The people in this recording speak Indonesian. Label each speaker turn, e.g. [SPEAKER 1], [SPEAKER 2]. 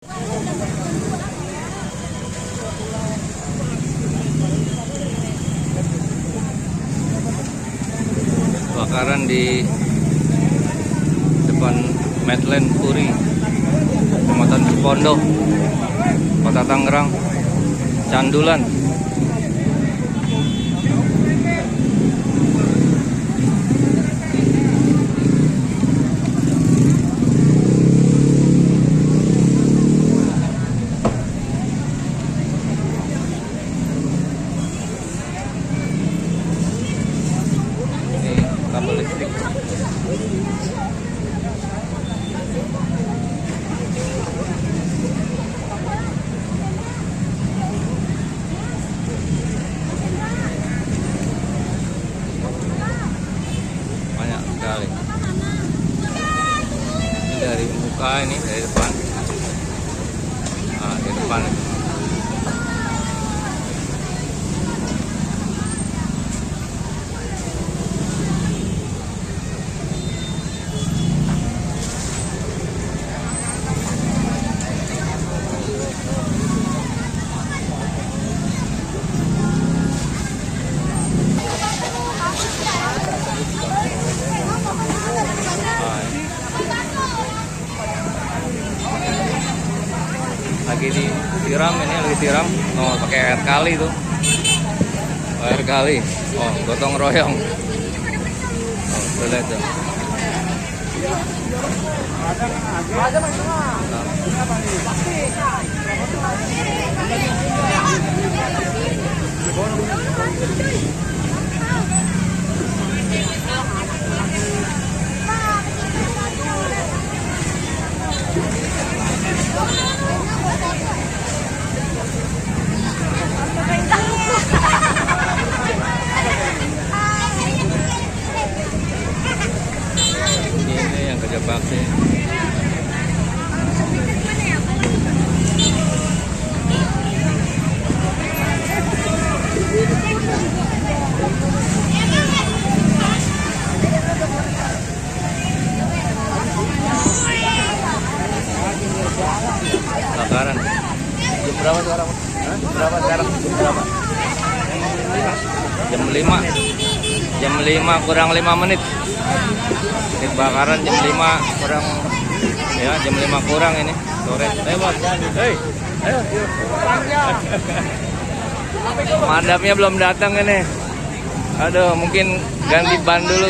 [SPEAKER 1] Kebakaran di depan Medland Puri, Kecamatan Cipondo, Kota Tangerang, Candulan. Kabel listrik. Banyak sekali. Ini dari muka, ini dari depan. Di depan. Lagi disiram, ini lagi siram. Oh, pakai air kali tuh. Air kali. Oh, gotong royong. Oh, boleh tuh. Ini yang kerja bakti. Kebakaran. Jam berapa sekarang? Berapa sekarang? Jam berapa? Jam 5. Jam 5 kurang 5 menit. Ini kebakaran jam 5 kurang, ya, jam 5 kurang ini sore. Ayo, Bos. Hei. Ayo. Madamnya belum datang ini. Aduh, mungkin ganti ban dulu.